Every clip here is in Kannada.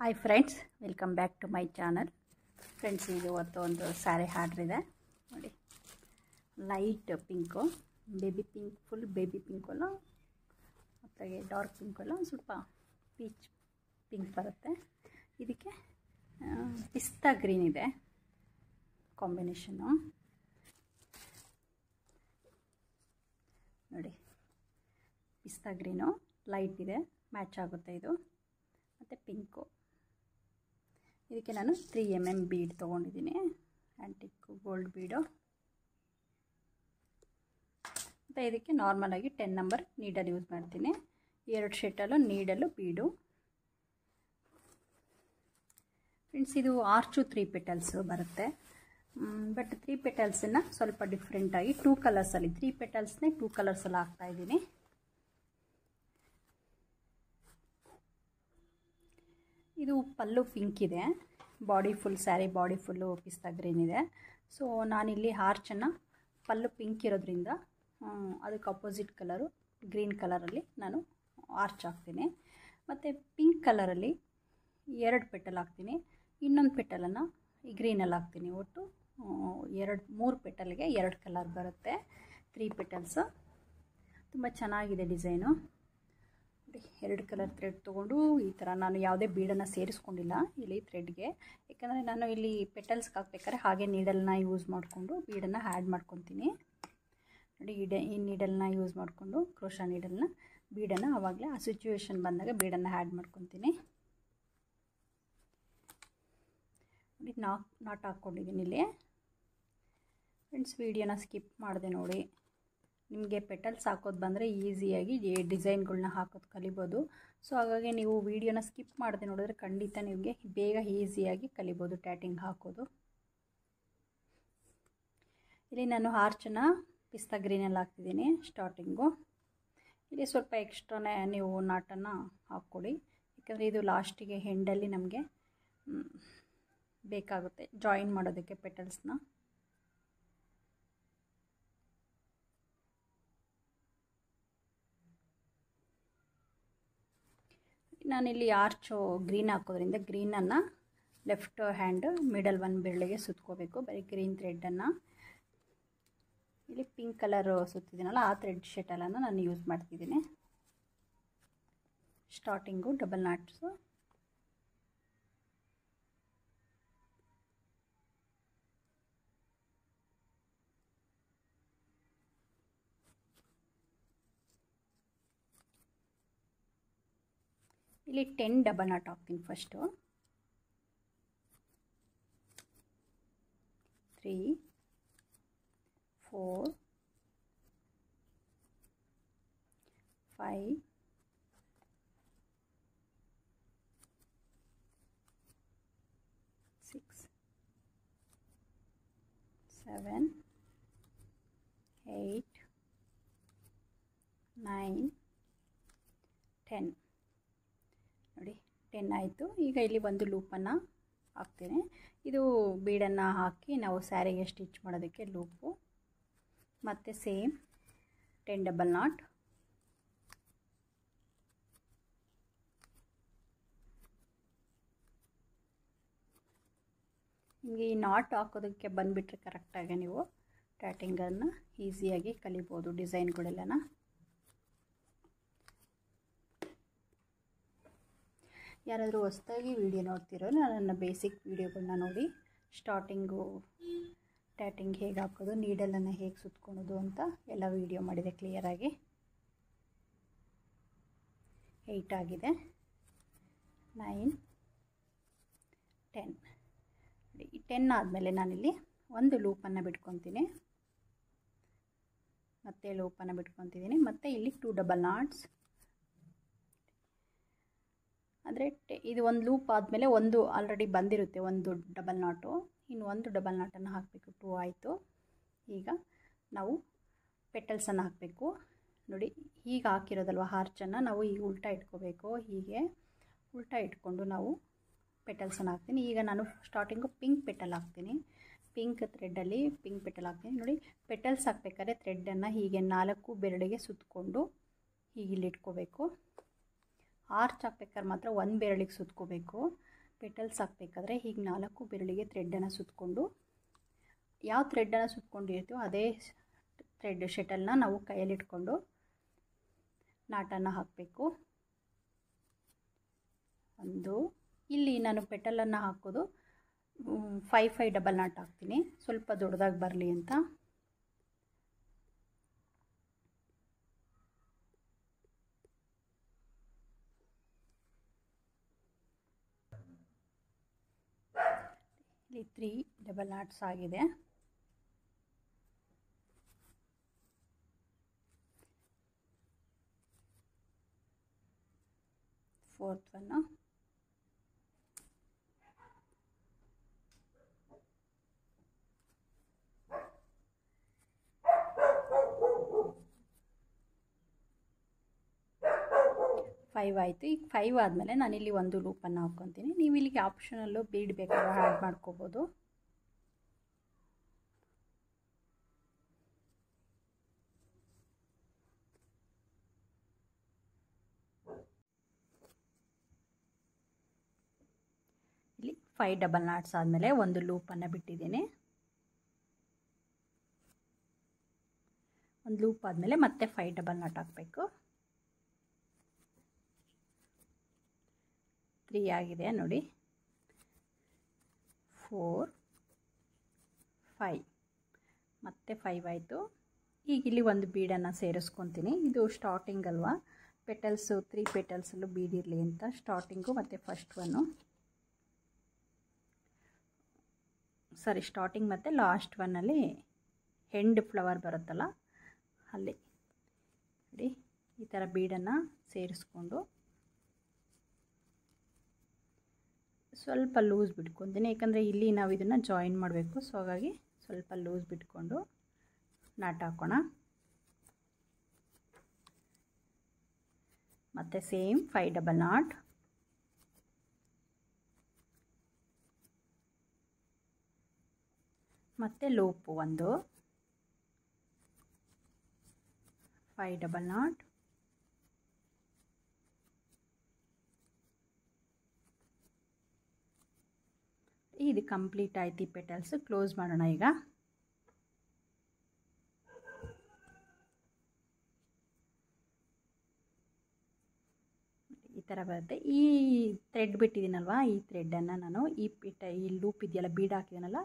Hi friends, welcome back to my channel. Friends, ಇವತ್ತು ಒಂದು ಸ್ಯಾರಿ ಆರ್ಡ್ರ್ ಇದೆ ನೋಡಿ. Light pink, baby pink, full baby pink ಅಲ್ಲ, ಮತ್ತು ಡಾರ್ಕ್ ಪಿಂಕ್ ಅಲ್ಲ, ಸ್ವಲ್ಪ ಪೀಚ್ ಪಿಂಕ್ ಬರುತ್ತೆ. ಇದಕ್ಕೆ ಪಿಸ್ತಾ ಗ್ರೀನ್ ಇದೆ ಕಾಂಬಿನೇಷನ್ನು ನೋಡಿ. ಪಿಸ್ತಾ ಗ್ರೀನು ಲೈಟ್ ಇದೆ, ಮ್ಯಾಚ್ ಆಗುತ್ತೆ ಇದು. ಮತ್ತು ಪಿಂಕು, ಇದಕ್ಕೆ ನಾನು 3mm ಬೀಡ್ ತೊಗೊಂಡಿದ್ದೀನಿ, ಆ್ಯಂಟಿಕ್ ಗೋಲ್ಡ್ ಬೀಡು. ಮತ್ತು ಇದಕ್ಕೆ ನಾರ್ಮಲಾಗಿ 10 ನಂಬರ್ ನೀಡಲ್ ಯೂಸ್ ಮಾಡ್ತೀನಿ. 2 ಶೇಟಲ್ಲೂ ನೀಡಲು ಬೀಡು. ಫ್ರೆಂಡ್ಸ್, ಇದು ಆರ್ಚು 3 ಪೆಟಲ್ಸು ಬರುತ್ತೆ. ಬಟ್ 3 ಪೆಟಲ್ಸನ್ನು ಸ್ವಲ್ಪ ಡಿಫ್ರೆಂಟಾಗಿ 2 ಕಲರ್ಸಲ್ಲಿ 3 ಪೆಟಲ್ಸ್ನೇ 2 ಕಲರ್ಸಲ್ಲಿ ಹಾಕ್ತಾಯಿದ್ದೀನಿ. ಇದು ಪಲ್ಲು ಪಿಂಕ್ ಇದೆ, body full sari body full ಪಿಸ್ತಾ ಗ್ರೀನ್ ಇದೆ. ಸೊ ನಾನಿಲ್ಲಿ ಆರ್ಚನ್ನು ಪಲ್ಲು ಪಿಂಕ್ ಇರೋದ್ರಿಂದ ಅದಕ್ಕೆ ಅಪೋಸಿಟ್ ಕಲರು ಗ್ರೀನ್ ಕಲರಲ್ಲಿ ನಾನು ಆರ್ಚ್ ಹಾಕ್ತೀನಿ. ಮತ್ತು ಪಿಂಕ್ ಕಲರಲ್ಲಿ 2 ಪೆಟಲ್ ಹಾಕ್ತೀನಿ, ಇನ್ನೊಂದು ಪೆಟಲನ್ನು ಈ ಗ್ರೀನಲ್ಲಿ ಹಾಕ್ತೀನಿ. ಒಟ್ಟು 3 ಪೆಟಲ್ಗೆ 2 ಕಲರ್ ಬರುತ್ತೆ. 3 ಪೆಟಲ್ಸು ತುಂಬ ಚೆನ್ನಾಗಿದೆ ಡಿಸೈನು. 2 ಕಲರ್ ಥ್ರೆಡ್ ತೊಗೊಂಡು ಈ ಥರ ನಾನು ಯಾವುದೇ ಬೀಡನ್ನು ಸೇರಿಸ್ಕೊಂಡಿಲ್ಲ ಇಲ್ಲಿ ಥ್ರೆಡ್ಗೆ, ಯಾಕಂದರೆ ನಾನು ಇಲ್ಲಿ ಪೆಟಲ್ಸ್ಗೆ ಹಾಕ್ಬೇಕಾದ್ರೆ ಹಾಗೆ ನೀಡಲ್ನ ಯೂಸ್ ಮಾಡಿಕೊಂಡು ಬೀಡನ್ನು ಆ್ಯಡ್ ಮಾಡ್ಕೊತೀನಿ ನೋಡಿ. ಈ ನೀಡಲ್ನ ಯೂಸ್ ಮಾಡಿಕೊಂಡು ಕ್ರೋಶಾ ನೀಡಲ್ನ ಬೀಡನ್ನು ಆವಾಗಲೇ ಆ ಸಿಚುವೇಶನ್ ಬಂದಾಗ ಬೀಡನ್ನು ಆ್ಯಡ್ ಮಾಡ್ಕೊತೀನಿ ನೋಡಿ. ನಾಟ್ ಹಾಕ್ಕೊಂಡಿದ್ದೀನಿ ಇಲ್ಲಿ. ಫ್ರೆಂಡ್ಸ್, ವೀಡಿಯೋನ ಸ್ಕಿಪ್ ಮಾಡಿದೆ ನೋಡಿ. ನಿಮಗೆ ಪೆಟಲ್ಸ್ ಹಾಕೋದು ಬಂದರೆ ಈಸಿಯಾಗಿ ಡಿಸೈನ್ಗಳನ್ನ ಹಾಕೋದು ಕಲಿಬೋದು. ಸೊ ಹಾಗಾಗಿ ನೀವು ವೀಡಿಯೋನ ಸ್ಕಿಪ್ ಮಾಡದೆ ನೋಡಿದ್ರೆ ಖಂಡಿತ ನಿಮಗೆ ಬೇಗ ಈಸಿಯಾಗಿ ಕಲಿಬೋದು ಟ್ಯಾಟಿಂಗ್ ಹಾಕೋದು. ಇಲ್ಲಿ ನಾನು ಆರ್ಚನ್ನ ಪಿಸ್ತಾ ಗ್ರೀನಲ್ಲಿ ಹಾಕ್ತಿದ್ದೀನಿ ಸ್ಟಾರ್ಟಿಂಗು. ಇಲ್ಲಿ ಸ್ವಲ್ಪ ಎಕ್ಸ್ಟ್ರಾನೇ ನೀವು ನಾಟನ್ನು ಹಾಕ್ಕೊಡಿ, ಯಾಕಂದರೆ ಇದು ಲಾಸ್ಟಿಗೆ ಹೆಂಡಲ್ಲಿ ನಮಗೆ ಬೇಕಾಗುತ್ತೆ ಜಾಯಿನ್ ಮಾಡೋದಕ್ಕೆ ಪೆಟಲ್ಸ್ನ. ನಾನಿಲ್ಲಿ ಆರ್ಚು ಗ್ರೀನ್ ಹಾಕೋದ್ರಿಂದ ಗ್ರೀನನ್ನು ಲೆಫ್ಟ್ ಹ್ಯಾಂಡ್ ಮಿಡಲ್ ಒಂದು ಬೆರಳಿಗೆ ಸುತ್ಕೋಬೇಕು, ಬರೀ ಗ್ರೀನ್ ಥ್ರೆಡ್ಡನ್ನು. ಇಲ್ಲಿ ಪಿಂಕ್ ಕಲರು ಸುತ್ತಿದ್ದೀನಲ್ಲ, ಆ ಥ್ರೆಡ್ ಶೆಟಲನ್ನು ನಾನು ಯೂಸ್ ಮಾಡ್ತಿದ್ದೀನಿ. ಸ್ಟಾರ್ಟಿಂಗು ಡಬಲ್ ನಾಟ್ಸು, ಇಲ್ಲಿ 10 ಡಬಲ್ ನಾಟ್ ಹಾಕ್ತೀನಿ ಫಸ್ಟು. 3 4 5 6 7 8 9 10 ನೋಡಿ. 10 ಆಯಿತು. ಈಗ ಇಲ್ಲಿ ಒಂದು ಲೂಪನ್ನು ಹಾಕ್ತೀನಿ. ಇದು ಬೀಡನ್ನು ಹಾಕಿ ನಾವು ಸ್ಯಾರಿಗೆ ಸ್ಟಿಚ್ ಮಾಡೋದಕ್ಕೆ ಲೂಪು. ಮತ್ತು ಸೇಮ್ 10 ಡಬಲ್ ನಾಟ್, ನಿಮಗೆ ಈ ನಾಟ್ ಹಾಕೋದಕ್ಕೆ ಬಂದುಬಿಟ್ರೆ ಕರೆಕ್ಟಾಗಿ ನೀವು ಟ್ಯಾಟಿಂಗನ್ನು ಈಸಿಯಾಗಿ ಕಲಿಬೋದು ಡಿಸೈನ್ಗಳೆಲ್ಲನ. ಯಾರಾದರೂ ಹೊಸದಾಗಿ ವಿಡಿಯೋ ನೋಡ್ತಿರೋ ನನ್ನ ಬೇಸಿಕ್ ವಿಡಿಯೋಗಳನ್ನ ನೋಡಿ, ಸ್ಟಾರ್ಟಿಂಗು ಟ್ಯಾಟಿಂಗ್ ಹೇಗೆ ಹಾಕೋದು, ನೀಡಲನ್ನು ಹೇಗೆ ಸುತ್ಕೊಳೋದು ಅಂತ ಎಲ್ಲ ವಿಡಿಯೋ ಮಾಡಿದೆ ಕ್ಲಿಯರಾಗಿ. 8 ಆಗಿದೆ, 9 10. 10 ಆದಮೇಲೆ ನಾನಿಲ್ಲಿ ಒಂದು ಲೂಪನ್ನು ಬಿಟ್ಕೊತೀನಿ, ಮತ್ತೆ ಲೂಪನ್ನು ಬಿಟ್ಕೊತಿದ್ದೀನಿ. ಮತ್ತು ಇಲ್ಲಿ 2 ಡಬಲ್ ನಾಟ್ಸ್, ಅಂದರೆ ಇದು ಒಂದು ಲೂಪ್ ಆದಮೇಲೆ ಒಂದು ಆಲ್ರೆಡಿ ಬಂದಿರುತ್ತೆ ಒಂದು ಡಬಲ್ ನಾಟು, ಇನ್ನು ಒಂದು ಡಬಲ್ ನಾಟನ್ನು ಹಾಕಬೇಕು. 2 ಆಯಿತು. ಈಗ ನಾವು ಪೆಟಲ್ಸನ್ನು ಹಾಕಬೇಕು ನೋಡಿ. ಈಗ ಹಾಕಿರೋದಲ್ವ ಆರ್ಚನ್ನು ನಾವು ಈಗ ಉಲ್ಟಾ ಇಟ್ಕೋಬೇಕು. ಹೀಗೆ ಉಲ್ಟಾ ಇಟ್ಕೊಂಡು ನಾವು ಪೆಟಲ್ಸನ್ನು ಹಾಕ್ತೀನಿ. ಈಗ ನಾನು ಸ್ಟಾರ್ಟಿಂಗು ಪಿಂಕ್ ಪೆಟಲ್ ಹಾಕ್ತೀನಿ, ಪಿಂಕ್ ಥ್ರೆಡ್ಡಲ್ಲಿ ಪಿಂಕ್ ಪೆಟಲ್ ಹಾಕ್ತೀನಿ ನೋಡಿ. ಪೆಟಲ್ಸ್ ಹಾಕ್ಬೇಕಾದ್ರೆ ಥ್ರೆಡ್ಡನ್ನು ಹೀಗೆ 4 ಬೆರಳಿಗೆ ಸುತ್ತಕೊಂಡು ಹೀಗೆ ಇಲ್ಲಿಟ್ಕೋಬೇಕು. ಆರ್ಚ್ ಹಾಕ್ಬೇಕಾದ್ರೆ ಮಾತ್ರ ಒಂದು ಬೆರಳಿಗೆ ಸುತ್ಕೋಬೇಕು. ಪೆಟಲ್ಸ್ ಹಾಕಬೇಕಾದ್ರೆ ಹೀಗೆ 4 ಬೆರಳಿಗೆ ಥ್ರೆಡ್ಡನ್ನು ಸುತ್ತಕೊಂಡು, ಯಾವ ಥ್ರೆಡ್ಡನ್ನು ಸುತ್ಕೊಂಡಿರ್ತೀವೋ ಅದೇ ಥ್ರೆಡ್ ಶಟಲ್ನ ನಾವು ಕೈಯಲ್ಲಿಟ್ಕೊಂಡು ನಾಟನ್ನು ಹಾಕಬೇಕು. ಇಲ್ಲಿ ನಾನು ಪೆಟಲನ್ನು ಹಾಕೋದು 5 ಡಬಲ್ ನಾಟ್ ಹಾಕ್ತೀನಿ, ಸ್ವಲ್ಪ ದೊಡ್ಡದಾಗಿ ಬರಲಿ ಅಂತ. ಇಲ್ಲಿ 3 ಡಬಲ್ ನಾಟ್ಸ್ ಆಗಿದೆ. ಫೋರ್ತ್ ಒನ್, ಫೈವ್ ಆಯಿತು. ಈಗ 5 ಆದಮೇಲೆ ನಾನಿಲ್ಲಿ ಒಂದು ಲೂಪನ್ನು ಹಾಕ್ಕೊತೀನಿ. ನೀವು ಇಲ್ಲಿಗೆ ಆಪ್ಷನಲ್ಲು ಬೀಡ್ ಬೇಕಾದ್ರೆ ಆ್ಯಡ್ ಮಾಡ್ಕೋಬೋದು. ಇಲ್ಲಿ 5 ಡಬಲ್ ನಾಟ್ಸ್ ಆದಮೇಲೆ ಒಂದು ಲೂಪನ್ನು ಬಿಟ್ಟಿದ್ದೀನಿ. ಒಂದು ಲೂಪ್ ಆದಮೇಲೆ ಮತ್ತೆ 5 ಡಬಲ್ ನಾಟ್ ಹಾಕಬೇಕು. 3 ಆಗಿದೆ ನೋಡಿ. 4 5 ಮತ್ತೆ 5 ಆಯಿತು. ಈಗ ಇಲ್ಲಿ ಒಂದು ಬೀಡನ್ನು ಸೇರಿಸ್ಕೊತೀನಿ. ಇದು ಸ್ಟಾರ್ಟಿಂಗ್ ಅಲ್ವಾ, ಪೆಟಲ್ಸು 3 ಪೆಟಲ್ಸಲ್ಲೂ ಬೀಡಿರಲಿ ಅಂತ ಸ್ಟಾರ್ಟಿಂಗು ಮತ್ತು ಫಸ್ಟ್ ಒನ್ನು, ಸ್ಟಾರ್ಟಿಂಗ್ ಮತ್ತು ಲಾಸ್ಟ್ ಒನ್ನಲ್ಲಿ ಹೆಂಡ್ ಫ್ಲವರ್ ಬರುತ್ತಲ್ಲ ಅಲ್ಲಿ ನೋಡಿ ಈ ಥರ ಬೀಡನ್ನು ಸೇರಿಸ್ಕೊಂಡು ಸ್ವಲ್ಪ ಲೂಸ್ ಬಿಟ್ಕೊತೀನಿ. ಯಾಕಂದರೆ ಇಲ್ಲಿ ನಾವು ಇದನ್ನು ಜಾಯಿನ್ ಮಾಡಬೇಕು, ಸೊ ಹಾಗಾಗಿ ಸ್ವಲ್ಪ ಲೂಸ್ ಬಿಟ್ಕೊಂಡು ನಾಟ್ ಹಾಕೋಣ. ಮತ್ತು ಸೇಮ್ 5 ಡಬಲ್ ನಾಟ್, ಮತ್ತು ಲೂಪು ಒಂದು 5 ಡಬಲ್ ನಾಟ್, ಇದು ಕಂಪ್ಲೀಟ್ ಆಯ್ತು. ಈ ಪೆಟಲ್ಸ್ ಕ್ಲೋಸ್ ಮಾಡೋಣ. ಈಗ ಈ ಥರ ಬರುತ್ತೆ. ಈ ಥ್ರೆಡ್ ಬಿಟ್ಟಿದ್ದೀನಲ್ವ, ಈ ಥ್ರೆಡ್ಡನ್ನು ನಾನು ಈ ಲೂಪ್ ಇದೆಯಲ್ಲ, ಬೀಡ್ ಹಾಕಿದ್ದೀನಲ್ಲ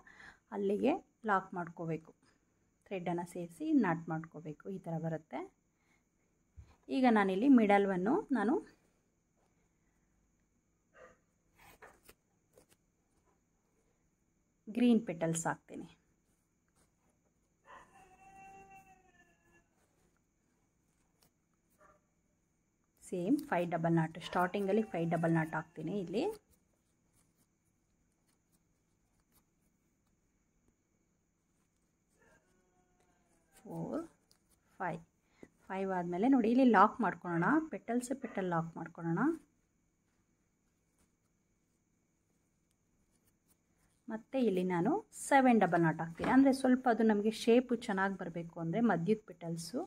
ಅಲ್ಲಿಗೆ ಲಾಕ್ ಮಾಡ್ಕೋಬೇಕು. ಥ್ರೆಡ್ಡನ್ನು ಸೇರಿಸಿ ನಾಟ್ ಮಾಡ್ಕೋಬೇಕು. ಈ ಥರ ಬರುತ್ತೆ. ಈಗ ನಾನಿಲ್ಲಿ ಮಿಡಲ್ವನ್ನು ನಾನು ಗ್ರೀನ್ ಪೆಟಲ್ಸ್ ಹಾಕ್ತೀನಿ. ಸೇಮ್ 5 ಡಬಲ್ ನಾಟ್, ಸ್ಟಾರ್ಟಿಂಗಲ್ಲಿ 5 ಡಬಲ್ ನಾಟ್ ಹಾಕ್ತೀನಿ. ಇಲ್ಲಿ 4 5 ಆದಮೇಲೆ ನೋಡಿ ಇಲ್ಲಿ ಲಾಕ್ ಮಾಡ್ಕೊಳ್ಳೋಣ. ಪೆಟಲ್ ಲಾಕ್ ಮಾಡ್ಕೊಳ್ಳೋಣ. ಮತ್ತು ಇಲ್ಲಿ ನಾನು 7 ಡಬಲ್ ನಾಟ್ ಹಾಕ್ತೀನಿ. ಅಂದರೆ ಸ್ವಲ್ಪ ಅದು ನಮಗೆ ಶೇಪು ಚೆನ್ನಾಗಿ ಬರಬೇಕು ಅಂದರೆ ಮಧ್ಯದ ಪೆಟಲ್ಸು.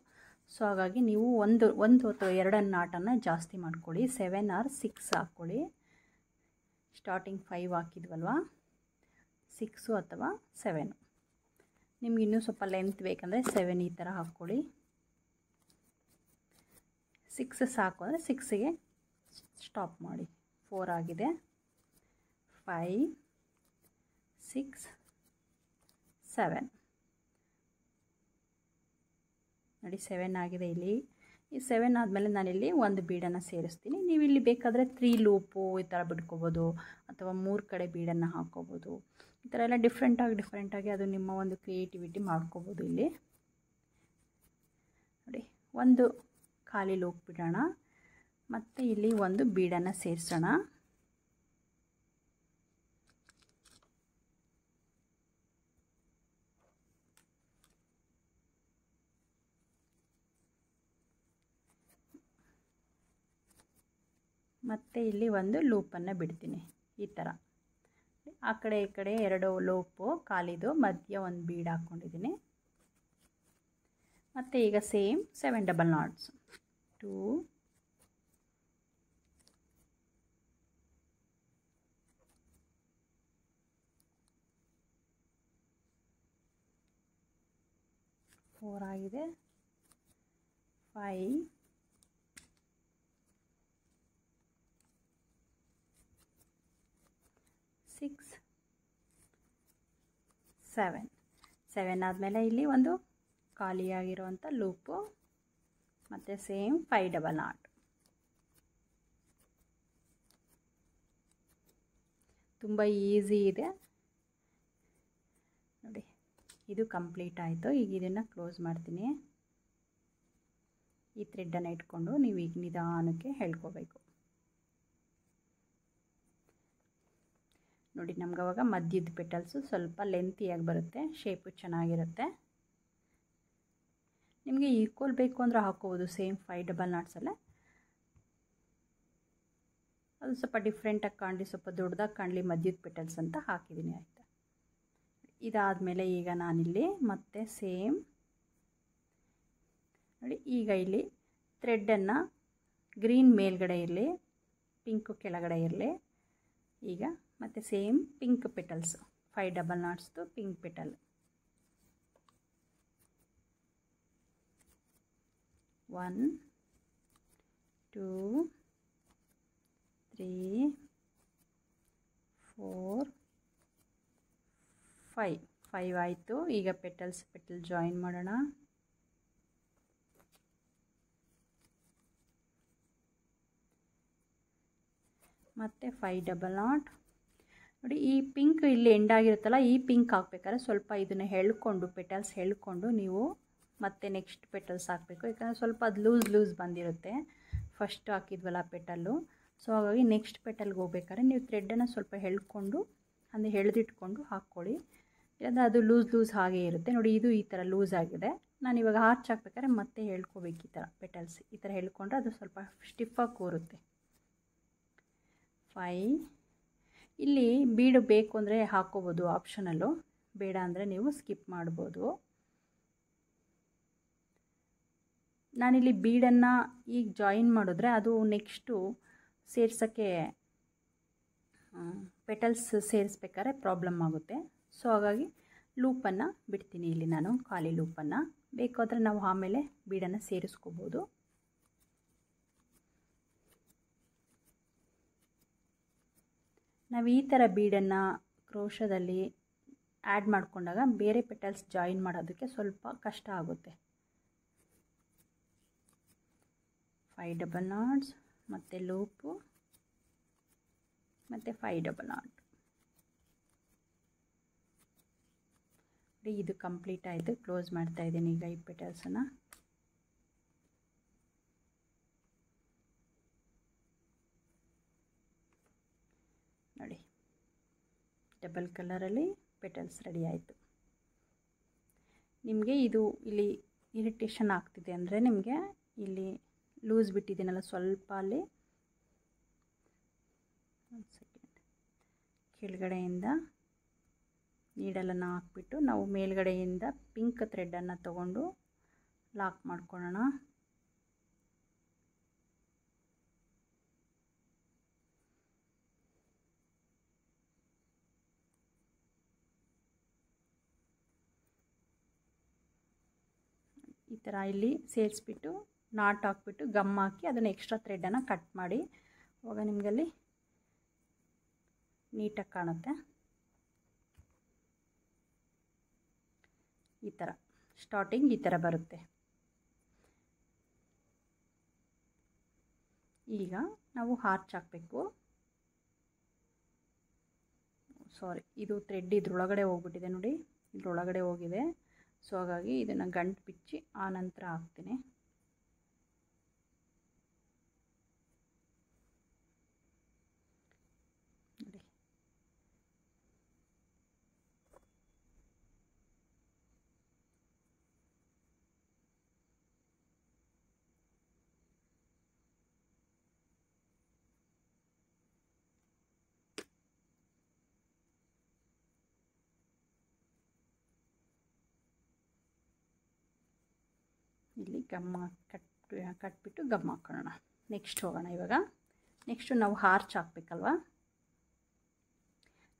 ಸೊ ಹಾಗಾಗಿ ನೀವು ಒಂದು ಅಥವಾ 2 ನಾಟನ್ನು ಜಾಸ್ತಿ ಮಾಡ್ಕೊಳ್ಳಿ. 7 ಆರ್ 6 ಹಾಕ್ಕೊಳ್ಳಿ. ಸ್ಟಾರ್ಟಿಂಗ್ 5 ಹಾಕಿದ್ವಲ್ವ, 6 ಅಥವಾ 7. ನಿಮ್ಗೆ ಇನ್ನೂ ಸ್ವಲ್ಪ ಲೆಂತ್ ಬೇಕಂದರೆ 7 ಈ ಥರ ಹಾಕ್ಕೊಳ್ಳಿ. 6 ಸಾಕು ಅಂದರೆ 6ಗೆ ಸ್ಟಾಪ್ ಮಾಡಿ. 4 ಆಗಿದೆ. 5 6 7 ನೋಡಿ 7 ಆಗಿದೆ. ಇಲ್ಲಿ ಈ 7 ಆದಮೇಲೆ ನಾನಿಲ್ಲಿ ಒಂದು ಬೀಡನ್ನು ಸೇರಿಸ್ತೀನಿ. ನೀವು ಇಲ್ಲಿ ಬೇಕಾದರೆ 3 ಲೂಪು ಈ ಥರ ಬಿಟ್ಕೋಬೋದು, ಅಥವಾ 3 ಕಡೆ ಬೀಡನ್ನು ಹಾಕ್ಕೋಬೋದು. ಈ ಥರ ಎಲ್ಲ ಡಿಫ್ರೆಂಟಾಗಿ ಅದು ನಿಮ್ಮ ಒಂದು ಕ್ರಿಯೇಟಿವಿಟಿ ಮಾಡ್ಕೋಬೋದು. ಇಲ್ಲಿ ನೋಡಿ ಒಂದು ಖಾಲಿ ಲೂಪ್ ಬಿಡೋಣ, ಮತ್ತು ಇಲ್ಲಿ ಒಂದು ಬೀಡನ್ನು ಸೇರಿಸೋಣ. ಮತ್ತು ಇಲ್ಲಿ ಒಂದು ಲೂಪನ್ನು ಬಿಡ್ತೀನಿ. ಈ ಥರ ಆ ಕಡೆ ಈ ಕಡೆ 2 ಲೂಪು ಖಾಲಿದು, ಮಧ್ಯ ಒಂದು ಬೀಡ್ ಹಾಕ್ಕೊಂಡಿದ್ದೀನಿ. ಮತ್ತು ಈಗ ಸೇಮ್ 7 ಡಬಲ್ ನಾಟ್ಸ್ 2 4 ಆಗಿದೆ, 5, 6, 7 ಆದಮೇಲೆ ಇಲ್ಲಿ ಒಂದು ಖಾಲಿಯಾಗಿರುವಂಥ ಲೂಪು ಮತ್ತು ಸೇಮ್ 5 ಡಬಲ್ ನಾಟ್. ತುಂಬ ಈಸಿ ಇದೆ ನೋಡಿ. ಇದು ಕಂಪ್ಲೀಟ್ ಆಯಿತು. ಈಗ ಇದನ್ನು ಕ್ಲೋಸ್ ಮಾಡ್ತೀನಿ. ಈ ಥ್ರೆಡ್ಡನ್ನು ಇಟ್ಕೊಂಡು ನೀವು ಈಗ ನಿಧಾನಕ್ಕೆ ಹೇಳ್ಕೋಬೇಕು ನೋಡಿ. ನಮ್ಗೆ ಅವಾಗ ಮಧ್ಯದ ಪೆಟಲ್ಸು ಸ್ವಲ್ಪ ಲೆಂತಿಯಾಗಿ ಬರುತ್ತೆ, ಶೇಪು ಚೆನ್ನಾಗಿರುತ್ತೆ. ನಿಮಗೆ ಈಕ್ವಲ್ ಬೇಕು ಅಂದರೆ ಹಾಕೋಬೋದು ಸೇಮ್ 5 ಡಬಲ್ ನಾಟ್ಸಲ್ಲೇ. ಅದು ಸ್ವಲ್ಪ ಡಿಫ್ರೆಂಟಾಗಿ ಕಾಣಲಿ, ಸ್ವಲ್ಪ ದೊಡ್ಡದಾಗಿ ಕಾಣಲಿ ಮಧ್ಯದ ಪೆಟಲ್ಸ್ ಅಂತ ಹಾಕಿದ್ದೀನಿ. ಆಯಿತಾ, ಇದಾದಮೇಲೆ ಈಗ ನಾನಿಲ್ಲಿ ಮತ್ತೆ ಸೇಮ್ ನೋಡಿ. ಈಗ ಇಲ್ಲಿ ಥ್ರೆಡ್ಡನ್ನು ಗ್ರೀನ್ ಮೇಲ್ಗಡೆ ಇರಲಿ, ಪಿಂಕು ಕೆಳಗಡೆ ಇರಲಿ. ಈಗ ಮತ್ತು ಸೇಮ್ ಪಿಂಕ್ ಪೆಟಲ್ಸ್ 5 ಡಬಲ್ ನಾಟ್ಸ್ದು ಪಿಂಕ್ ಪೆಟಲ್. 1, 2, 3, 4, 5 ಆಯಿತು. ಈಗ ಪೆಟಲ್ ಜಾಯಿನ್ ಮಾಡೋಣ. ಮತ್ತು 5 ಡಬಲ್ ನಾಟ್ ನೋಡಿ. ಈ ಪಿಂಕ್ ಇಲ್ಲಿ ಎಂಡ್ ಆಗಿರುತ್ತಲ್ಲ, ಈ ಪಿಂಕ್ ಹಾಕ್ಬೇಕಾದ್ರೆ ಸ್ವಲ್ಪ ಇದನ್ನು ಎಳ್ಕೊಂಡು ಪೆಟಲ್ಸ್ ಎಳ್ಕೊಂಡು ನೀವು ಮತ್ತೆ ನೆಕ್ಸ್ಟ್ ಪೆಟಲ್ಸ್ ಹಾಕಬೇಕು. ಯಾಕಂದರೆ ಸ್ವಲ್ಪ ಅದು ಲೂಸ್ ಬಂದಿರುತ್ತೆ ಫಸ್ಟ್ ಹಾಕಿದ್ವಲ್ಲ ಪೆಟಲ್ಲು. ಸೊ ಹಾಗಾಗಿ ನೆಕ್ಸ್ಟ್ ಪೆಟಲ್ಗೆ ಹೋಗ್ಬೇಕಾದ್ರೆ ನೀವು ಥ್ರೆಡ್ಡನ್ನು ಸ್ವಲ್ಪ ಎಳ್ಕೊಂಡು ಅಂದರೆ ಎಳೆದಿಟ್ಕೊಂಡು ಹಾಕ್ಕೊಳ್ಳಿ. ಇಲ್ಲಾಂದರೆ ಅದು ಲೂಸ್ ಹಾಗೇ ಇರುತ್ತೆ ನೋಡಿ. ಇದು ಈ ಥರ ಲೂಸ್ ಆಗಿದೆ. ನಾನು ಇವಾಗ ಹಾರ್ಚ್ ಹಾಕ್ಬೇಕಾದ್ರೆ ಮತ್ತೆ ಹೇಳ್ಕೋಬೇಕು. ಈ ಥರ ಪೆಟಲ್ಸ್ ಈ ಥರ ಹೇಳ್ಕೊಂಡ್ರೆ ಅದು ಸ್ವಲ್ಪ ಸ್ಟಿಫಾಗಿ ಕೂರುತ್ತೆ. 5 ಇಲ್ಲಿ ಬೀಡು ಬೇಕು ಅಂದರೆ ಹಾಕ್ಕೋಬೋದು, ಆಪ್ಷನಲ್ಲು. ಬೇಡ ಅಂದರೆ ನೀವು ಸ್ಕಿಪ್ ಮಾಡ್ಬೋದು. ನಾನಿಲ್ಲಿ ಬೀಡನ್ನು ಈಗ ಜಾಯಿನ್ ಮಾಡಿದ್ರೆ ಅದು ನೆಕ್ಸ್ಟು ಸೇರ್ಸೋಕ್ಕೆ ಪೆಟಲ್ಸ್ ಸೇರಿಸ್ಬೇಕಾದ್ರೆ ಪ್ರಾಬ್ಲಮ್ ಆಗುತ್ತೆ. ಸೊ ಹಾಗಾಗಿ ಲೂಪನ್ನು ಬಿಡ್ತೀನಿ ಇಲ್ಲಿ ನಾನು, ಖಾಲಿ ಲೂಪನ್ನು. ಬೇಕಾದರೆ ನಾವು ಆಮೇಲೆ ಬೀಡನ್ನು ಸೇರಿಸ್ಕೋಬೋದು. ನಾವು ಈ ಥರ ಬೀಡನ್ನು ಕ್ರೋಶದಲ್ಲಿ ಆ್ಯಡ್ ಮಾಡಿಕೊಂಡಾಗ ಬೇರೆ ಪೆಟಲ್ಸ್ ಜಾಯಿನ್ ಮಾಡೋದಕ್ಕೆ ಸ್ವಲ್ಪ ಕಷ್ಟ ಆಗುತ್ತೆ. 5 ಡಬಲ್ ನಾಟ್ಸ್ ಮತ್ತು ಲೂಪು ಮತ್ತು 5 ಡಬಲ್ ನಾಟ್. ಇದು ಕಂಪ್ಲೀಟ್ ಆಯಿತು. ಕ್ಲೋಸ್ ಮಾಡ್ತಾ ಇದ್ದೀನಿ ಈಗ ಈ ಪೆಟಲ್ಸನ್ನು. ನೋಡಿ, ಡಬಲ್ ಕಲರಲ್ಲಿ ಪೆಟಲ್ಸ್ ರೆಡಿ ಆಯಿತು. ನಿಮಗೆ ಇದು ಇಲ್ಲಿ ಇರಿಟೇಷನ್ ಆಗ್ತಿದೆ ಅಂದರೆ ನಿಮಗೆ ಇಲ್ಲಿ ಲೂಸ್ ಬಿಟ್ಟಿದ್ದೀನಲ್ಲ ಸ್ವಲ್ಪ, ಅಲ್ಲಿ ಒಂದು ಸೆಕೆಂಡ್ ಕೆಳಗಡೆಯಿಂದ ನೀಡಲನ್ನು ಹಾಕ್ಬಿಟ್ಟು ನಾವು ಮೇಲ್ಗಡೆಯಿಂದ ಪಿಂಕ್ ಥ್ರೆಡ್ಡನ್ನು ತಗೊಂಡು ಲಾಕ್ ಮಾಡ್ಕೊಳ್ಳೋಣ. ಈ ಥರ ಇಲ್ಲಿ ಸೇರಿಸ್ಬಿಟ್ಟು ನಾಟ್ ಹಾಕ್ಬಿಟ್ಟು ಗಮ್ ಹಾಕಿ ಅದನ್ನು ಎಕ್ಸ್ಟ್ರಾ ಥ್ರೆಡ್ಡನ್ನು ಕಟ್ ಮಾಡಿ, ಆವಾಗ ನಿಮಗಲ್ಲಿ ನೀಟಾಗಿ ಕಾಣುತ್ತೆ. ಈ ಥರ ಸ್ಟಾರ್ಟಿಂಗ್ ಈ ಥರ ಬರುತ್ತೆ. ಈಗ ನಾವು ಹಾರ್ಚ್ ಹಾಕಬೇಕು. ಸಾರಿ, ಇದು ಥ್ರೆಡ್ ಇದ್ರೊಳಗಡೆ ಹೋಗ್ಬಿಟ್ಟಿದೆ ನೋಡಿ, ಇದ್ರೊಳಗಡೆ ಹೋಗಿದೆ. ಸೊ ಹಾಗಾಗಿ ಇದನ್ನು ಗಂಟು ಬಿಚ್ಚಿ ಆ ನಂತರ ಹಾಕ್ತೀನಿ. ನೋಡಿ, ಇಲ್ಲಿ ಗಮ್ಮ ಕಟ್ಬಿಟ್ಟು ಗಮ್ ಹಾಕೊಳ್ಳೋಣ. ನೆಕ್ಸ್ಟ್ ಹೋಗೋಣ. ಇವಾಗ ನೆಕ್ಸ್ಟು ನಾವು ಹಾರ್ಚ್ ಹಾಕಬೇಕಲ್ವ.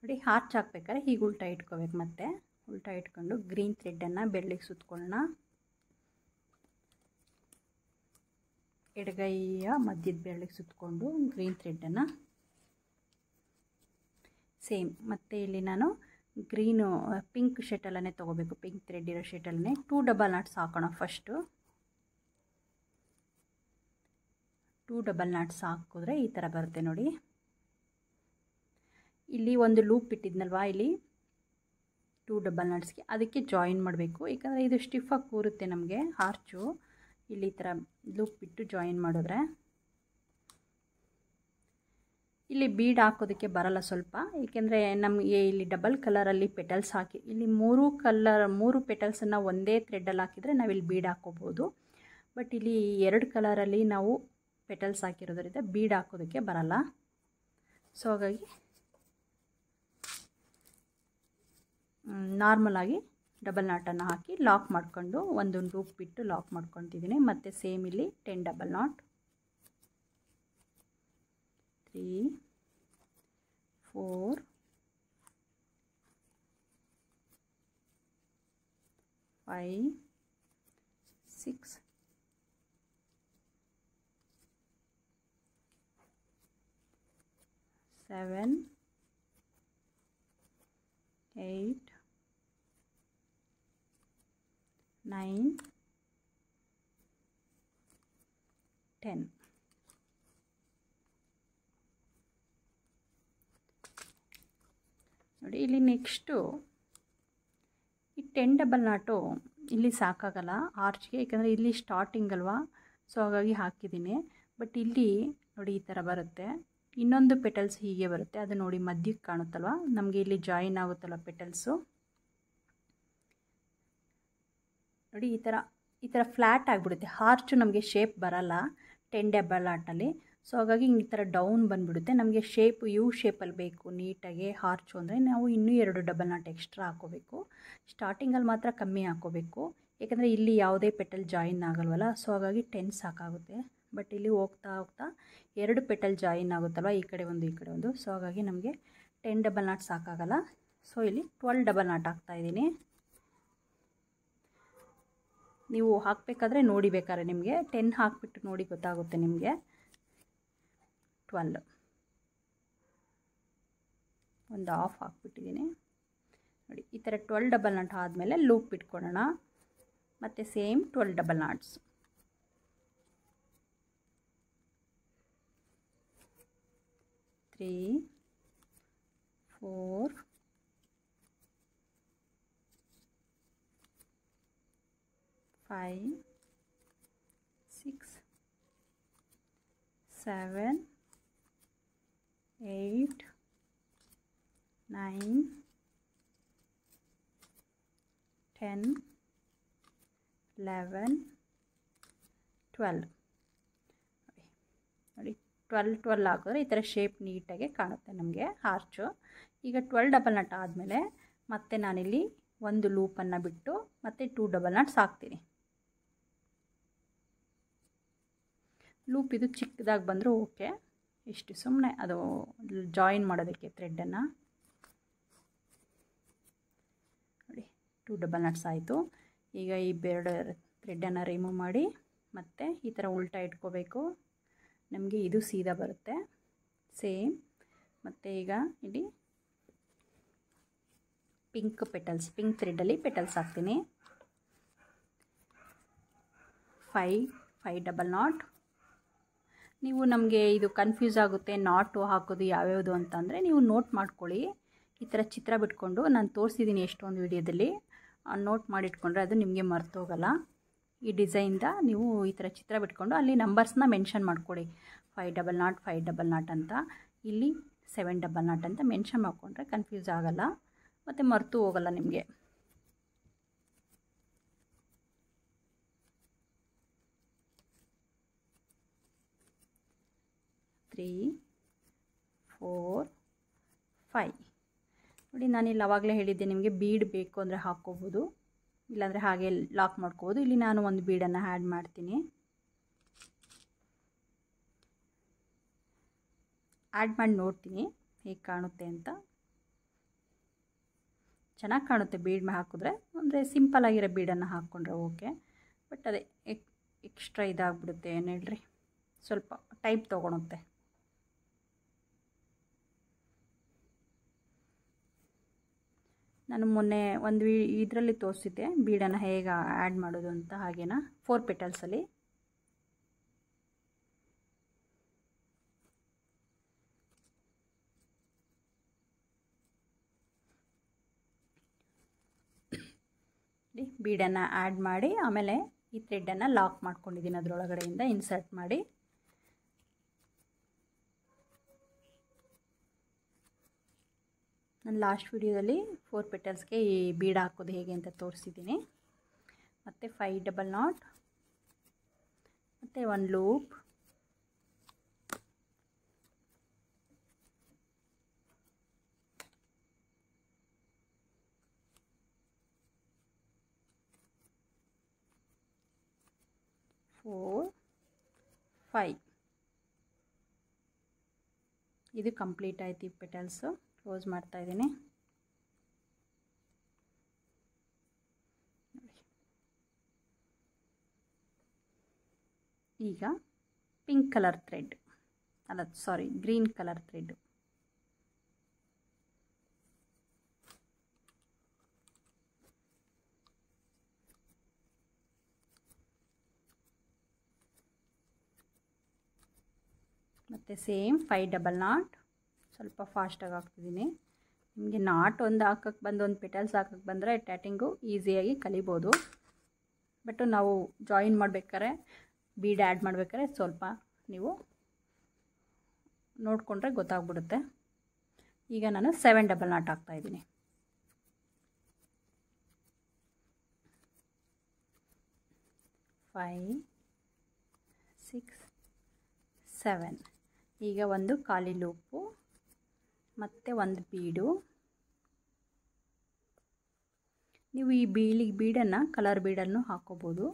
ನೋಡಿ, ಹಾರ್ಚ್ ಹಾಕ್ಬೇಕಾದ್ರೆ ಹೀಗೆ ಉಲ್ಟಾ ಇಟ್ಕೋಬೇಕು. ಮತ್ತೆ ಉಲ್ಟಾ ಇಟ್ಕೊಂಡು ಗ್ರೀನ್ ಥ್ರೆಡ್ಡನ್ನು ಬೆರಳಿಗೆ ಸುತ್ಕೊಳ್ಳೋಣ. ಎಡಗೈಯ ಮಧ್ಯದ ಬೆರಳಿಗೆ ಸುತ್ತಕೊಂಡು ಗ್ರೀನ್ ಥ್ರೆಡ್ಡನ್ನು ಸೇಮ್, ಮತ್ತು ಇಲ್ಲಿ ನಾನು ಗ್ರೀನು ಪಿಂಕ್ ಶೆಟಲ್ಲೇ ತೊಗೋಬೇಕು, ಪಿಂಕ್ ಥ್ರೆಡ್ ಇರೋ ಶೆಟಲ್ಲೇ 2 ಡಬಲ್ ನಾಟ್ಸ್ ಹಾಕೋಣ. ಫಸ್ಟು 2 ಡಬಲ್ ನಾಟ್ಸ್ ಹಾಕಿದ್ರೆ ಈ ಥರ ಬರುತ್ತೆ ನೋಡಿ. ಇಲ್ಲಿ ಒಂದು ಲೂಪ್ ಇಟ್ಟಿದ್ನಲ್ವಾ, ಇಲ್ಲಿ 2 ಡಬಲ್ ನಾಟ್ಸ್ಗೆ ಅದಕ್ಕೆ ಜಾಯಿನ್ ಮಾಡಬೇಕು, ಯಾಕಂದರೆ ಇದು ಸ್ಟಿಫಾಗಿ ಕೂರುತ್ತೆ ನಮಗೆ ಆರ್ಚು. ಇಲ್ಲಿ ಈ ಥರ ಲೂಪ್ ಬಿಟ್ಟು ಜಾಯಿನ್ ಮಾಡಿದ್ರೆ ಇಲ್ಲಿ ಬೀಡ್ ಹಾಕೋದಕ್ಕೆ ಬರಲ್ಲ ಸ್ವಲ್ಪ, ಏಕೆಂದರೆ ನಮಗೆ ಇಲ್ಲಿ ಡಬಲ್ ಕಲರಲ್ಲಿ ಪೆಟಲ್ಸ್ ಹಾಕಿ, ಇಲ್ಲಿ 3 ಪೆಟಲ್ಸನ್ನು ಒಂದೇ ಥ್ರೆಡ್ಡಲ್ಲಿ ಹಾಕಿದರೆ ನಾವಿಲ್ಲಿ ಬೀಡ್ ಹಾಕೋಬೋದು. ಬಟ್ ಇಲ್ಲಿ 2 ಕಲರಲ್ಲಿ ನಾವು ಪೆಟಲ್ಸ್ ಹಾಕಿರೋದ್ರಿಂದ ಬೀಡ್ ಹಾಕೋದಕ್ಕೆ ಬರಲ್ಲ. ಸೊ ಹಾಗಾಗಿ ನಾರ್ಮಲಾಗಿ ಡಬಲ್ ನಾಟನ್ನು ಹಾಕಿ ಲಾಕ್ ಮಾಡಿಕೊಂಡು ಒಂದು ಲೂಪ್ ಬಿಟ್ಟು ಲಾಕ್ ಮಾಡ್ಕೊತಿದ್ದೀನಿ. ಮತ್ತು ಸೇಮ್ ಇಲ್ಲಿ 10 ಡಬಲ್ ನಾಟ್, 3 4 5 6 7 8 9 10. ನೋಡಿ ಇಲ್ಲಿ ನೆಕ್ಸ್ಟು ಈ 10 ಡಬಲ್ ನಾಟು ಇಲ್ಲಿ ಸಾಕಾಗಲ್ಲ ಆರ್ಚ್ಗೆ, ಯಾಕಂದರೆ ಇಲ್ಲಿ ಸ್ಟಾರ್ಟಿಂಗ್ ಅಲ್ವಾ, ಸೊ ಹಾಗಾಗಿ ಹಾಕಿದ್ದೀನಿ. ಬಟ್ ಇಲ್ಲಿ ನೋಡಿ ಈ ಥರ ಬರುತ್ತೆ, ಇನ್ನೊಂದು ಪೆಟಲ್ಸ್ ಹೀಗೆ ಬರುತ್ತೆ, ಅದು ನೋಡಿ ಮಧ್ಯಕ್ಕೆ ಕಾಣುತ್ತಲ್ವ, ನಮಗೆ ಇಲ್ಲಿ ಜಾಯಿನ್ ಆಗುತ್ತಲ್ಲ ಪೆಟಲ್ಸು. ನೋಡಿ ಈ ಥರ ಫ್ಲ್ಯಾಟ್ ಆಗಿಬಿಡುತ್ತೆ, ಆರ್ಚು ನಮಗೆ ಶೇಪ್ ಬರಲ್ಲ 10 ಡಬಲ್ ನಾಟಲ್ಲಿ. ಸೊ ಹಾಗಾಗಿ ಈ ಥರ ಡೌನ್ ಬಂದುಬಿಡುತ್ತೆ. ನಮಗೆ ಶೇಪ್ ಯು ಶೇಪಲ್ಲಿ ಬೇಕು ನೀಟಾಗಿ ಆರ್ಚು ಅಂದರೆ ನಾವು ಇನ್ನೂ 2 ಡಬಲ್ ನಾಟ್ ಎಕ್ಸ್ಟ್ರಾ ಹಾಕೋಬೇಕು. ಸ್ಟಾರ್ಟಿಂಗಲ್ಲಿ ಮಾತ್ರ ಕಮ್ಮಿ ಹಾಕೋಬೇಕು, ಏಕೆಂದರೆ ಇಲ್ಲಿ ಯಾವುದೇ ಪೆಟಲ್ ಜಾಯಿನ್ ಆಗಲ್ವಲ್ಲ, ಸೊ ಹಾಗಾಗಿ 10 ಸಾಕಾಗುತ್ತೆ. ಬಟ್ ಇಲ್ಲಿ ಹೋಗ್ತಾ ಹೋಗ್ತಾ 2 ಪೆಟಲ್ ಜಾಯಿನ್ ಆಗುತ್ತಲ್ವ, ಈ ಕಡೆ ಒಂದು ಈ ಕಡೆ ಒಂದು, ಸೊ ಹಾಗಾಗಿ ನಮಗೆ 10 ಡಬಲ್ ನಾಟ್ ಸಾಕಾಗಲ್ಲ. ಸೊ ಇಲ್ಲಿ 12 ಡಬಲ್ ನಾಟ್ ಹಾಕ್ತಾಯಿದ್ದೀನಿ. ನೀವು ಹಾಕಬೇಕಾದ್ರೆ ನೋಡಿ, ಬೇಕಾದ್ರೆ ನಿಮಗೆ 10 ಹಾಕಿಬಿಟ್ಟು ನೋಡಿ ಗೊತ್ತಾಗುತ್ತೆ ನಿಮಗೆ. 12 ಒಂದು ಹಾಫ್ ಹಾಕ್ಬಿಟ್ಟಿದ್ದೀನಿ ನೋಡಿ. ಈ ಥರ 12 ಡಬಲ್ ನಾಟ್ ಆದಮೇಲೆ ಲೂಪ್ ಇಟ್ಕೊಳ್ಳೋಣ. ಮತ್ತು ಸೇಮ್ 12 ಡಬಲ್ ನಾಟ್ಸ್, 3 4 5 6 7 8 9 10 11 12 ನೋಡಿ. 12 ಹಾಕಿದ್ರೆ ಈ ಥರ ಶೇಪ್ ನೀಟಾಗಿ ಕಾಣುತ್ತೆ ನಮಗೆ ಆರ್ಚು. ಈಗ 12 ಡಬಲ್ ನಾಟ್ ಆದಮೇಲೆ ಮತ್ತೆ ನಾನಿಲ್ಲಿ ಒಂದು ಲೂಪನ್ನು ಬಿಟ್ಟು ಮತ್ತೆ 2 ಡಬಲ್ ನಾಟ್ಸ್ ಹಾಕ್ತೀನಿ. ಲೂಪ್ ಇದು ಚಿಕ್ಕದಾಗಿ ಬಂದರೂ ಓಕೆ, ಇಷ್ಟು ಸುಮ್ಮನೆ ಅದು ಜಾಯಿನ್ ಮಾಡೋದಕ್ಕೆ ಥ್ರೆಡ್ಡನ್ನು ನೋಡಿ. 2 ಡಬಲ್ ನಾಟ್ಸ್ ಆಯಿತು. ಈಗ ಈ ಬೇರೆ ಥ್ರೆಡ್ಡನ್ನು ರಿಮೂವ್ ಮಾಡಿ ಮತ್ತು ಈ ಥರ ಉಲ್ಟಾ ಇಟ್ಕೋಬೇಕು, ನಮಗೆ ಇದು ಸೀದಾ ಬರುತ್ತೆ ಸೇಮ್. ಮತ್ತು ಈಗ ಇಲ್ಲಿ ಪಿಂಕ್ ಥ್ರೆಡ್ಡಲ್ಲಿ ಪೆಟಲ್ಸ್ ಹಾಕ್ತೀನಿ. 5 ಡಬಲ್ ನಾಟ್. ನೀವು ನಮಗೆ ಇದು ಕನ್ಫ್ಯೂಸ್ ಆಗುತ್ತೆ ನಾಟು ಹಾಕೋದು ಯಾವ್ಯಾವುದು ಅಂತಂದರೆ ನೀವು ನೋಟ್ ಮಾಡ್ಕೊಳ್ಳಿ. ಈ ಥರ ಚಿತ್ರ ಬಿಟ್ಕೊಂಡು ನಾನು ತೋರಿಸಿದ್ದೀನಿ ಎಷ್ಟೊಂದು ವಿಡಿಯೋದಲ್ಲಿ, ನೋಟ್ ಮಾಡಿಟ್ಕೊಂಡ್ರೆ ಅದು ನಿಮಗೆ ಮರ್ತೋಗಲ್ಲ. ಈ ಡಿಸೈನ್ದ ನೀವು ಈ ಥರ ಚಿತ್ರ ಬಿಟ್ಕೊಂಡು ಅಲ್ಲಿ ನಂಬರ್ಸ್ನ ಮೆನ್ಷನ್ ಮಾಡ್ಕೊಳ್ಳಿ. 5 ಡಬಲ್ ನಾಟ್ 5 ಡಬಲ್ ನಾಟ್ ಅಂತ, ಇಲ್ಲಿ 7 ಡಬಲ್ ನಾಟ್ ಅಂತ ಮೆನ್ಷನ್ ಮಾಡಿಕೊಂಡ್ರೆ ಕನ್ಫ್ಯೂಸ್ ಆಗೋಲ್ಲ ಮತ್ತು ಮರೆತು ಹೋಗಲ್ಲ ನಿಮಗೆ. ತ್ರೀ 4 5 ನೋಡಿ. ನಾನಿಲ್ಲಿ ಆವಾಗಲೇ ಹೇಳಿದ್ದೆ ನಿಮಗೆ ಬೀಡ್ ಬೇಕು ಅಂದರೆ ಹಾಕ್ಕೋಬೋದು, ಇಲ್ಲಾಂದರೆ ಹಾಗೆ ಲಾಕ್ ಮಾಡ್ಕೋಬೋದು. ಇಲ್ಲಿ ನಾನು ಒಂದು ಬೀಡನ್ನು ಆ್ಯಡ್ ಮಾಡ್ತೀನಿ. ಆ್ಯಡ್ ಮಾಡಿ ನೋಡ್ತೀನಿ ಹೇಗೆ ಕಾಣುತ್ತೆ ಅಂತ. ಚೆನ್ನಾಗಿ ಕಾಣುತ್ತೆ ಬೀಡ್ ಹಾಕಿದ್ರೆ, ಅಂದರೆ ಸಿಂಪಲ್ಲಾಗಿರೋ ಬೀಡನ್ನು ಹಾಕ್ಕೊಂಡ್ರೆ ಓಕೆ. ಬಟ್ ಅದೇ ಎಕ್ಸ್ಟ್ರಾ ಇದಾಗ್ಬಿಡುತ್ತೆ ಏನು ಹೇಳ್ರಿ, ಸ್ವಲ್ಪ ಟೈಮ್ ತೊಗೊಳುತ್ತೆ. ನಾನು ಮೊನ್ನೆ ಒಂದು ಇದರಲ್ಲಿ ತೋರಿಸಿದ್ದೆ ಬೀಡನ್ನು ಹೇಗೆ ಆ್ಯಡ್ ಮಾಡೋದು ಅಂತ, ಹಾಗೇನಾ 4 ಪೆಟಲ್ಸಲ್ಲಿ. ಬೀಡನ್ನು ಆ್ಯಡ್ ಮಾಡಿ ಆಮೇಲೆ ಈ ಥ್ರೆಡನ್ನು ಲಾಕ್ ಮಾಡ್ಕೊಂಡಿದ್ದೀನಿ, ಅದರೊಳಗಡೆಯಿಂದ ಇನ್ಸರ್ಟ್ ಮಾಡಿ. ನಾನು ಲಾಸ್ಟ್ ವಿಡಿಯೋದಲ್ಲಿ 4 ಪೆಟಲ್ಸ್ಗೆ ಈ ಬೀಡ್ ಹಾಕೋದು ಹೇಗೆ ಅಂತ ತೋರಿಸಿದ್ದೀನಿ. ಮತ್ತು 5 ಡಬಲ್ ನಾಟ್ ಮತ್ತು 1 ಲೂಪ್, ಇದು ಕಂಪ್ಲೀಟ್ ಆಯ್ತು. ಈ ಪೆಟಲ್ಸು ಕ್ಲೋಸ್ ಮಾಡ್ತಾ ಇದ್ದೀನಿ. ಈಗ ಪಿಂಕ್ ಕಲರ್ ಥ್ರೆಡ್, ಅಲ್ಲ ಸಾರಿ ಗ್ರೀನ್ ಕಲರ್ ಥ್ರೆಡ್. ಮತ್ತು ಸೇಮ್ 5 ಡಬಲ್ ನಾಟ್. ಸ್ವಲ್ಪ ಫಾಸ್ಟಾಗಿ ಹಾಕ್ತಿದ್ದೀನಿ. ನಿಮಗೆ ನಾಟ್ ಒಂದು ಹಾಕಕ್ಕೆ ಬಂದು ಒಂದು ಪೆಟಲ್ಸ್ ಹಾಕಕ್ಕೆ ಬಂದರೆ ಟ್ಯಾಟಿಂಗು ಈಸಿಯಾಗಿ ಕಲಿಬೋದು. ಬಟ್ ನಾವು ಜಾಯಿನ್ ಮಾಡಬೇಕಾದ್ರೆ ಬೀಡ್ ಆ್ಯಡ್ ಮಾಡಬೇಕಾದ್ರೆ ಸ್ವಲ್ಪ ನೀವು ನೋಡಿಕೊಂಡ್ರೆ ಗೊತ್ತಾಗ್ಬಿಡುತ್ತೆ. ಈಗ ನಾನು 7 ಡಬಲ್ ನಾಟ್ ಹಾಕ್ತಾಯಿದ್ದೀನಿ. 5 6 7. ಈಗ ಒಂದು ಖಾಲಿ ಲೂಪು ಮತ್ತು ಒಂದು ಬೀಡು. ನೀವು ಈ ಬೀಡನ್ನು ಕಲರ್ ಬೀಡನ್ನು ಹಾಕೋಬೋದು.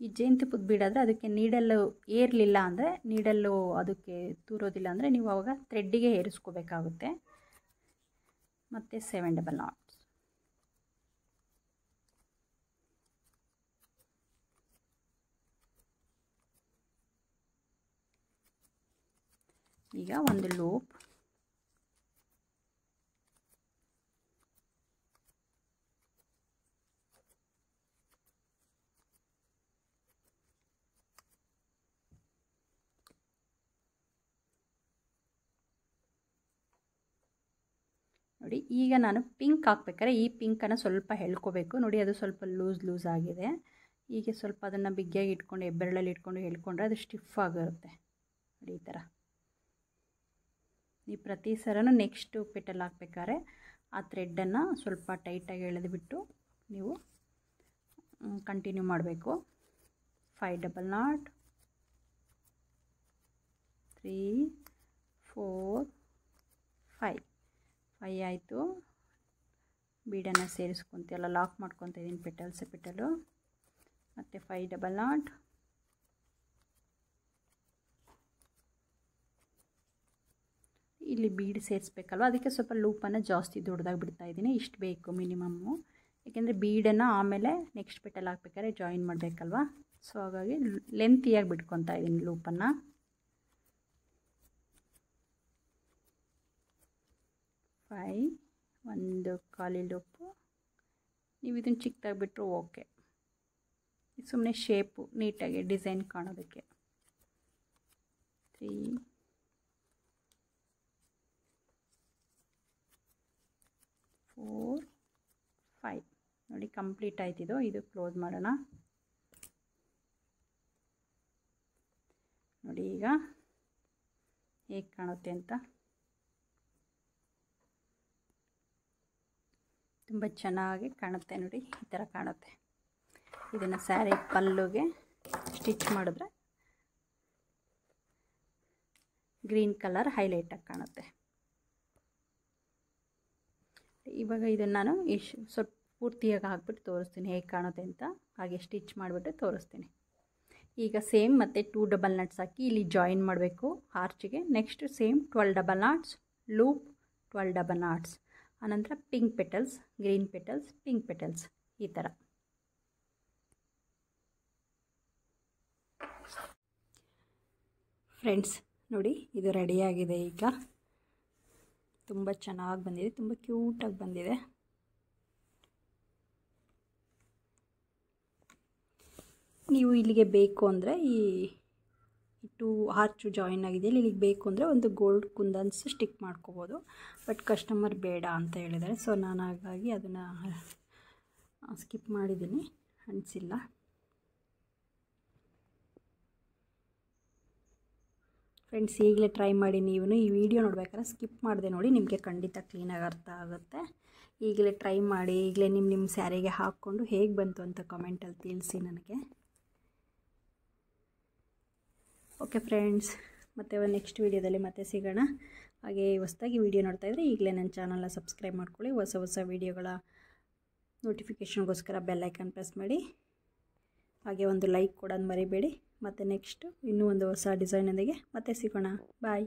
ಈ ಜೇನುತುಪ್ಪದ ಬೀಡಾದರೆ ಅದಕ್ಕೆ ನೀಡಲ್ಲು ಏರಲಿಲ್ಲ ಅಂದರೆ, ನೀಡಲ್ಲು ಅದಕ್ಕೆ ತೂರೋದಿಲ್ಲ ಅಂದರೆ ನೀವು ಆವಾಗ ಥ್ರೆಡ್ಡಿಗೆ ಏರಿಸ್ಕೋಬೇಕಾಗುತ್ತೆ. ಮತ್ತು 7 ಡಬಲ್ ನಾಟ್. ಈಗ ಒಂದು ಲೂಪ್, ನೋಡಿ. ಈಗ ನಾನು ಪಿಂಕ್ ಹಾಕ್ಬೇಕಾದ್ರೆ ಈ ಪಿಂಕನ್ನು ಸ್ವಲ್ಪ ಎಳ್ಕೋಬೇಕು. ನೋಡಿ ಅದು ಸ್ವಲ್ಪ ಲೂಸ್ ಆಗಿದೆ. ಹೀಗೆ ಸ್ವಲ್ಪ ಅದನ್ನು ಬಿಗಿಯಾಗಿ ಇಟ್ಕೊಂಡು ಹೆಬ್ಬೆರಳಲ್ಲಿ ಇಟ್ಕೊಂಡು ಎಳ್ಕೊಂಡ್ರೆ ಅದು ಸ್ಟಿಫ್ ಆಗಿರುತ್ತೆ. ನೋಡಿ ಈ ಥರ. ಈ ಪ್ರತಿ ಸರನೂ ನೆಕ್ಸ್ಟು ಪೆಟಲ್ ಹಾಕ್ಬೇಕಾದ್ರೆ ಆ ಥ್ರೆಡ್ಡನ್ನು ಸ್ವಲ್ಪ ಟೈಟಾಗಿ ಎಳೆದುಬಿಟ್ಟು ನೀವು ಕಂಟಿನ್ಯೂ ಮಾಡಬೇಕು. 5 ಡಬಲ್ ನಾಟ್ 3 4 5 ಆಯಿತು. ಬೀಡನ್ನು ಸೇರಿಸ್ಕೊತೀವಲ್ಲ, ಲಾಕ್ ಮಾಡ್ಕೊತಾ ಇದ್ದೀನಿ ಪೆಟಲು. ಮತ್ತು 5 ಡಬಲ್ ನಾಟ್, ಇಲ್ಲಿ ಬೀಡ್ ಸೇರಿಸ್ಬೇಕಲ್ವ, ಅದಕ್ಕೆ ಸ್ವಲ್ಪ ಲೂಪನ್ನು ಜಾಸ್ತಿ ದೊಡ್ಡದಾಗಿ ಬಿಡ್ತಾ ಇದ್ದೀನಿ. ಇಷ್ಟು ಬೇಕು ಮಿನಿಮಮ್ಮು, ಏಕೆಂದರೆ ಬೀಡನ್ನು ಆಮೇಲೆ ನೆಕ್ಸ್ಟ್ ಪೆಟಲ್ ಹಾಕ್ಬೇಕಾದ್ರೆ ಜಾಯಿನ್ ಮಾಡಬೇಕಲ್ವ. ಸೊ ಹಾಗಾಗಿ ಲೆಂತಿಯಾಗಿ ಬಿಟ್ಕೊತಾ ಇದ್ದೀನಿ ಲೂಪನ್ನು. 5 ಒಂದು ಖಾಲಿ ಲೂಪು. ನೀವು ಇದನ್ನು ಚಿಕ್ಕದಾಗಿ ಬಿಟ್ಟರು ಓಕೆ, ಸುಮ್ಮನೆ ಶೇಪು ನೀಟಾಗಿ ಡಿಸೈನ್ ಕಾಣೋದಕ್ಕೆ. 3 4 5 ನೋಡಿ ಕಂಪ್ಲೀಟ್ ಆಯ್ತಿದ್ದು. ಇದು ಕ್ಲೋಸ್ ಮಾಡೋಣ. ನೋಡಿ ಈಗ ಹೇಗೆ ಕಾಣುತ್ತೆ ಅಂತ. ತುಂಬ ಚೆನ್ನಾಗಿ ಕಾಣುತ್ತೆ ನೋಡಿ, ಈ ಥರ ಕಾಣುತ್ತೆ. ಇದನ್ನು ಸ್ಯಾರಿ ಪಲ್ಲುಗೆ ಸ್ಟಿಚ್ ಮಾಡಿದ್ರೆ ಗ್ರೀನ್ ಕಲರ್ ಹೈಲೈಟಾಗಿ ಕಾಣುತ್ತೆ. ಇವಾಗ ಇದನ್ನು ನಾನು ಸ್ವಲ್ಪ ಪೂರ್ತಿಯಾಗಿ ಹಾಕ್ಬಿಟ್ಟು ತೋರಿಸ್ತೀನಿ ಹೇಗೆ ಕಾಣುತ್ತೆ ಅಂತ. ಹಾಗೆ ಸ್ಟಿಚ್ ಮಾಡಿಬಿಟ್ಟು ತೋರಿಸ್ತೀನಿ. ಈಗ ಸೇಮ್ ಮತ್ತು 2 ಡಬಲ್ ನಟ್ಸ್ ಹಾಕಿ ಇಲ್ಲಿ ಜಾಯಿನ್ ಮಾಡಬೇಕು ಆರ್ಚಿಗೆ. Next same 12 double knots, loop 12 double knots, ಆನಂತರ pink petals, green petals, pink petals, ಈ ಥರ. ಫ್ರೆಂಡ್ಸ್ ನೋಡಿ, ಇದು ರೆಡಿಯಾಗಿದೆ. ಈಗ ತುಂಬ ಚೆನ್ನಾಗಿ ಬಂದಿದೆ, ತುಂಬ ಕ್ಯೂಟಾಗಿ ಬಂದಿದೆ. ನೀವು ಇಲ್ಲಿಗೆ ಬೇಕು ಅಂದರೆ ಈ ಟೂ ಆರ್ಚು ಜಾಯಿನ್ ಆಗಿದೆಯಲ್ಲ, ಇಲ್ಲಿಗೆ ಬೇಕು ಅಂದರೆ ಒಂದು ಗೋಲ್ಡ್ ಕುಂದನ್ಸ್ ಸ್ಟಿಕ್ ಮಾಡ್ಕೋಬೋದು. ಬಟ್ ಕಸ್ಟಮರ್ ಬೇಡ ಅಂತ ಹೇಳಿದ್ದಾರೆ, ಸೊ ನಾನು ಹಾಗಾಗಿ ಅದನ್ನು ಸ್ಕಿಪ್ ಮಾಡಿದ್ದೀನಿ, ಅನಿಸಿಲ್ಲ. ಫ್ರೆಂಡ್ಸ್, ಈಗಲೇ ಟ್ರೈ ಮಾಡಿ. ನೀವು ಈ ವಿಡಿಯೋ ನೋಡ್ಬೇಕಾದ್ರೆ ಸ್ಕಿಪ್ ಮಾಡಿದೆ ನೋಡಿ, ನಿಮಗೆ ಖಂಡಿತ ಕ್ಲೀನಾಗಿ ಅರ್ಥ ಆಗುತ್ತೆ. ಈಗಲೇ ಟ್ರೈ ಮಾಡಿ, ಈಗಲೇ ನಿಮ್ಮ ಸ್ಯಾರಿಗೆ ಹಾಕ್ಕೊಂಡು ಹೇಗೆ ಬಂತು ಅಂತ ಕಮೆಂಟಲ್ಲಿ ತಿಳಿಸಿ ನನಗೆ. ಓಕೆ ಫ್ರೆಂಡ್ಸ್, ಮತ್ತೆ ಒಂದು ನೆಕ್ಸ್ಟ್ ವೀಡಿಯೋದಲ್ಲಿ ಮತ್ತೆ ಸಿಗೋಣ. ಹಾಗೆ ಹೊಸದಾಗಿ ವಿಡಿಯೋ ನೋಡ್ತಾಯಿದ್ರೆ ಈಗಲೇ ನನ್ನ ಚಾನಲ್ನ ಸಬ್ಸ್ಕ್ರೈಬ್ ಮಾಡ್ಕೊಳ್ಳಿ. ಹೊಸ ವಿಡಿಯೋಗಳ ನೋಟಿಫಿಕೇಷನ್ಗೋಸ್ಕರ ಬೆಲ್ ಐಕನ್ ಪ್ರೆಸ್ ಮಾಡಿ. ಹಾಗೆ ಒಂದು ಲೈಕ್ ಕೊಡೋದು ಮರಿಬೇಡಿ. ಮತ್ತು ನೆಕ್ಸ್ಟು ಇನ್ನೂ ಒಂದು ಹೊಸ ಡಿಸೈನೊಂದಿಗೆ ಮತ್ತೆ ಸಿಗೋಣ. ಬಾಯ್.